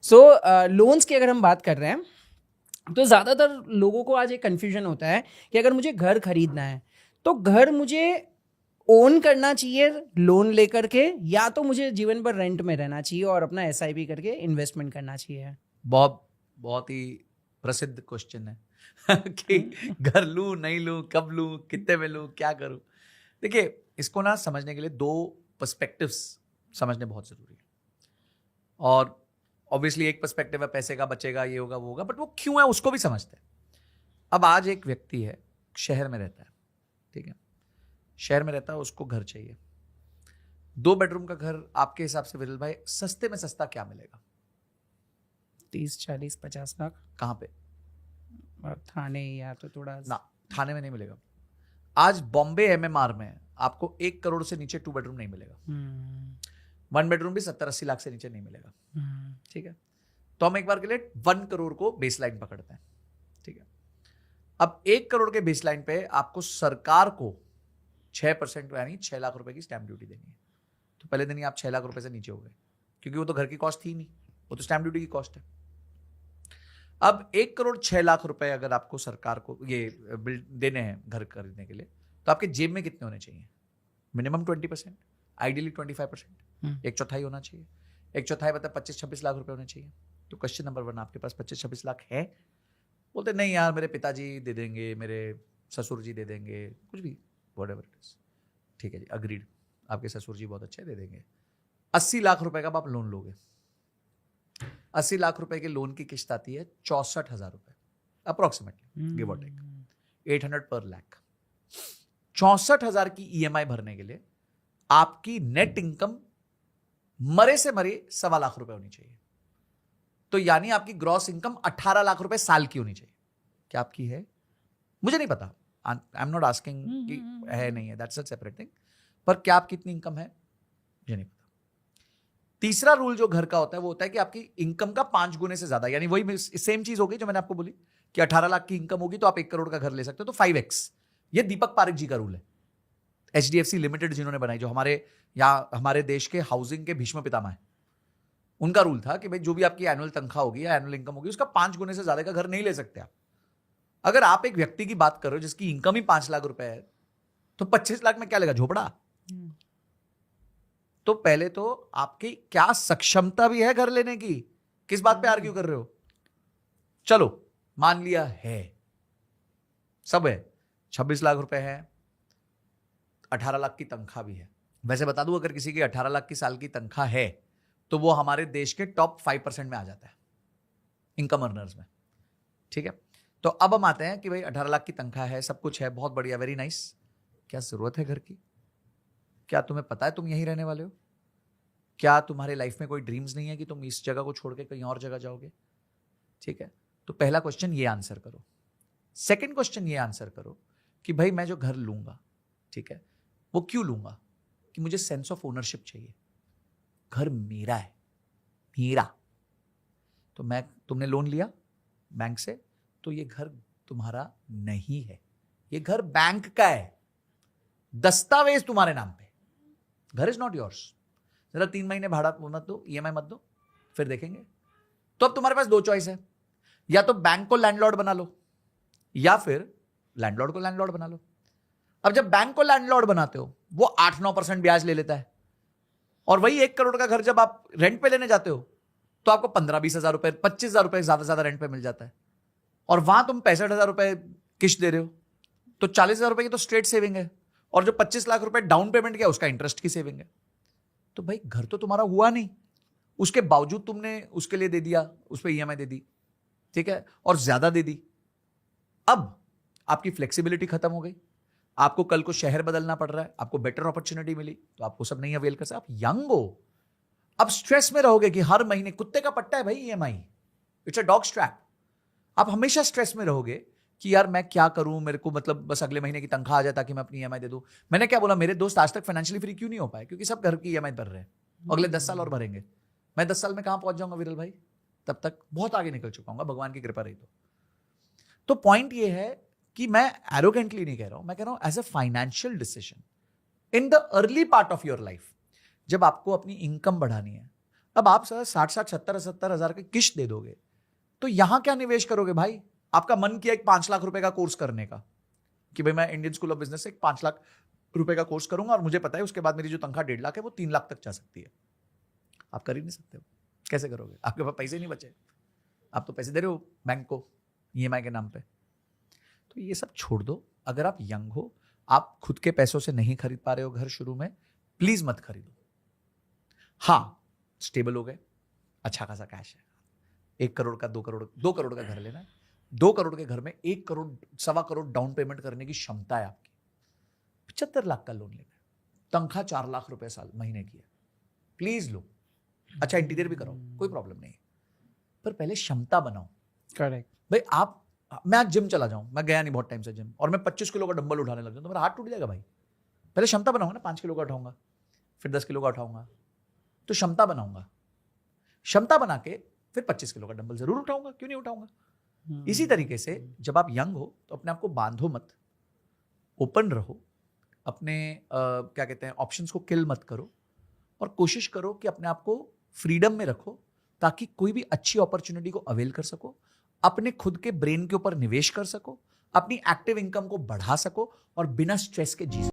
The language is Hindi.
सो लोन्स की अगर हम बात कर रहे हैं तो ज़्यादातर लोगों को आज एक कन्फ्यूजन होता है कि अगर मुझे घर खरीदना है तो घर मुझे ओन करना चाहिए लोन लेकर के, या तो मुझे जीवन भर रेंट में रहना चाहिए और अपना एसआईपी करके इन्वेस्टमेंट करना चाहिए। बहुत बहुत ही प्रसिद्ध क्वेश्चन है कि घर लूं नहीं लूं, कब लूं, कितने में लूं, क्या करूं। देखिए, इसको ना समझने के लिए दो पर्सपेक्टिव्स समझने बहुत जरूरी है। और ऑब्वियसली एक पर्सपेक्टिव है पैसे का, बचेगा, ये होगा वो होगा, बट वो क्यों है उसको भी समझते हैं। अब आज एक व्यक्ति है, शहर में रहता है, ठीक है, शहर में रहता है, उसको घर चाहिए। 2 बेडरूम का घर आपके हिसाब से विरल भाई सस्ते में सस्ता क्या मिलेगा? 30, 40, 50 लाख। कहां पे? और थाने या तो थोड़ा ना, थाने में नहीं मिलेगा। आज बॉम्बे एमएमआर में आपको 1 करोड़ से नीचे 2 बेडरूम नहीं मिलेगा। 1 बेडरूम भी 70-80 लाख से नीचे नहीं मिलेगा। ठीक है, तो हम एक बार के लिए 1 करोड़ को बेसलाइन पकड़ते हैं। ठीक है, अब 1 करोड़ के बेसलाइन पे आपको सरकार को 6% यानी 6 लाख रुपए की स्टैंप ड्यूटी देनी है। तो पहले दिन ही आप 6 लाख रुपए से नीचे हो गए, क्योंकि वो तो घर की कॉस्ट थी नहीं, वो तो स्टैंप ड्यूटी की कॉस्ट है। अब 1 करोड़ 6 लाख रुपए अगर आपको सरकार को ये बिल देने हैं घर खरीदने के लिए, तो आपके जेब में कितने होने चाहिए? मिनिमम 20%, आइडियली 25%, 1/4 होना चाहिए। 1/4 मतलब 25-26 लाख रुपए होने चाहिए। तो क्वेश्चन नंबर 1, आपके पास 25-26 लाख है? बोलते नहीं यार, मेरे पिताजी दे देंगे, मेरे ससुर जी दे देंगे, कुछ भी, व्हाटएवर इट इज। ठीक है जी, अग्रीड, आपके ससुर जी बहुत अच्छे दे देंगे। 80 लाख रुपए का आप लोन लोगे। 80 लाख रुपए के लोन की किस्त आती है 64,000 रुपए अप्रोक्सीमेटली, गिव और टेक 800 पर लाख। 64,000 की ईएमआई भरने के लिए आपकी नेट इनकम मरे से मरे 1.25 लाख रुपए होनी चाहिए। तो यानी आपकी ग्रॉस इनकम 18 लाख रुपए साल की होनी चाहिए। क्या आपकी है? मुझे नहीं पता, आई एम नॉट आस्किंग कि है नहीं है, दैट्स अ सेपरेट थिंग। पर क्या आपकी इतनी इनकम है? मुझे नहीं पता। तीसरा रूल जो घर का होता है वो होता है कि आपकी इनकम का 5 गुने से ज्यादा, यानी वही सेम चीज हो गई जो मैंने आपको बोली कि 18 लाख की इनकम होगी तो आप 1 करोड़ का घर ले सकते हो, तो 5x। ये दीपक पारेख जी का रूल है, एचडीएफसी लिमिटेड जिन्होंने बनाई, जो हमारे देश के हाउसिंग के भीष्म पितामह है। उनका रूल था कि भाई जो भी आपकी एनुअल तनख्वाह होगी या एनुअल इनकम होगी, उसका 5 गुने से ज्यादा का घर नहीं ले सकते आप। अगर आप एक व्यक्ति की बात कर रहे हो जिसकी इनकम ही 5 लाख रुपए है, तो 25 लाख में क्या लेगा? झोपड़ा। तो पहले तो आपकी क्या सक्षमता भी है घर लेने की? किस बात पे आर्ग्यू कर रहे हो? चलो मान लिया है, सब है, 26 लाख रुपए है, 18 लाख की तनख्वाह भी है। वैसे बता दूं, अगर किसी की 18 लाख की साल की तनख्वाह है तो वो हमारे देश के टॉप 5% में आ जाता है इनकम अर्नर्स में। ठीक है, तो अब हम आते हैं कि भाई 18 लाख की तनख्वाह है, सब कुछ है, बहुत बढ़िया, वेरी नाइस। क्या जरूरत है घर की? क्या तुम्हें पता है तुम यहीं रहने वाले हो? क्या तुम्हारे लाइफ में कोई ड्रीम्स नहीं है कि तुम इस जगह को छोड़ के कहीं और जगह जाओगे? ठीक है, तो पहला क्वेश्चन ये आंसर करो। सेकंड क्वेश्चन ये आंसर करो कि भाई मैं जो घर लूंगा, ठीक है, वो क्यों लूंगा? कि मुझे सेंस ऑफ ओनरशिप चाहिए, घर मेरा है, मेरा। तो तुमने लोन लिया बैंक से, तो ये घर तुम्हारा नहीं है, ये घर बैंक का है, दस्तावेज तुम्हारे नाम पे। घर इज नॉट योर्स। जरा 3 महीने भाड़ा मत दो, ईएमआई मत दो, फिर देखेंगे। तो अब तुम्हारे पास 2 चॉइस है, या तो बैंक को लैंडलॉर्ड बना लो या फिर लैंडलॉर्ड को लैंडलॉर्ड बना लो। अब जब बैंक को लैंडलॉर्ड बनाते हो, वो 8-9% ब्याज ले लेता है, और वही 1 करोड़ का घर जब आप रेंट पे लेने जाते हो तो आपको 15-20 हजार रुपए, 25 हजार रुपए ज्यादा ज्यादा रेंट पे मिल जाता है, और वहां तुम 65 हजार रुपए किस्त दे रहे हो, तो 40 हजार रुपए की तो स्ट्रेट सेविंग है, और जो 25 लाख रुपए डाउन पेमेंट किया उसका इंटरेस्ट की सेविंग है। तो भाई घर तो तुम्हारा हुआ नहीं, उसके बावजूद तुमने उसके लिए दे दिया, उस पर ईएमआई दे दी, ठीक है, और ज्यादा दे दी। अब आपकी फ्लेक्सिबिलिटी खत्म हो गई, आपको कल को शहर बदलना पड़ रहा है, आपको बेटर अपॉर्चुनिटी मिली, तो आपको सब नहीं अवेल कर सकते। आप यंग हो, अब स्ट्रेस में रहोगे कि हर महीने, कुत्ते का पट्टा है भाई EMI, it's a dog strap. आप हमेशा स्ट्रेस में रहोगे कि यार मैं क्या करूं, मेरे को मतलब बस अगले महीने की तनख्वाह आ जाए ताकि मैं अपनी ईएमआई दे दूं। मैंने क्या बोला, मेरे दोस्त आज तक फाइनेंशियली फ्री क्यों नहीं हो पाए? क्योंकि सब घर की ईएमआई भर रहे हैं, अगले 10 साल और भरेंगे। मैं 10 साल में कहां पहुंच जाऊंगा विरल भाई? तब तक बहुत आगे निकल चुका हूं, भगवान की कृपा रही तो पॉइंट ये है कि मैं एरोगेंटली नहीं कह रहा हूं, मैं कह रहा हूं as a financial decision in the early part of your life, जब आपको अपनी इनकम बढ़ानी है, अब आप सर 60-60, 70-70 हजार की किश्त दे दोगे तो यहां क्या निवेश करोगे भाई? आपका मन किया एक 5 लाख रुपए का कोर्स करने का कि भाई मैं इंडियन स्कूल ऑफ बिजनेस से एक 5 लाख रुपए का कोर्स करूंगा और मुझे पता है उसके बाद मेरी जो तनख्वाह 1.5 लाख है वो 3 लाख तक जा सकती है। आप कर ही नहीं सकते हो। कैसे करोगे? आपके पास पैसे नहीं बचे, आप तो पैसे दे रहे हो बैंक को ईएमआई के नाम पे। तो ये सब छोड़ दो। अगर आप यंग हो, आप खुद के पैसों से नहीं खरीद पा रहे हो घर शुरू में, प्लीज मत खरीदो। हाँ, स्टेबल हो गए, अच्छा खासा कैश है, 1 करोड़ का 2 करोड़ का घर लेना है, 2 करोड़ के घर में 1 करोड़ 1.25 करोड़ डाउन पेमेंट करने की क्षमता है आपकी, 75 लाख का लोन लेना है, तनख्वाह 4 लाख रुपए साल महीने की है, प्लीज लो। अच्छा इंटीरियर भी कराओ, कोई प्रॉब्लम नहीं, पर पहले क्षमता बनाओ। करेक्ट। भाई मैं आज जिम चला जाऊं, मैं गया नहीं बहुत टाइम से जिम, और मैं 25 किलो का डंबल उठाने लग जाऊं तो मेरा हाथ टूट जाएगा भाई। पहले क्षमता बनाऊंगा ना, 5 किलो का उठाऊंगा, फिर 10 किलो का उठाऊंगा, तो क्षमता बनाऊंगा, क्षमता बना के फिर 25 किलो का डंबल जरूर उठाऊंगा, क्यों नहीं उठाऊंगा। इसी तरीके से जब आप यंग हो तो अपने आप को बांधो मत, ओपन रहो, अपने क्या कहते हैं ऑप्शंस को किल मत करो, और कोशिश करो कि अपने आप को फ्रीडम में रखो ताकि कोई भी अच्छी अपॉर्चुनिटी को अवेल कर सको, अपने खुद के ब्रेन के ऊपर निवेश कर सको, अपनी एक्टिव इनकम को बढ़ा सको और बिना स्ट्रेस के जी सको।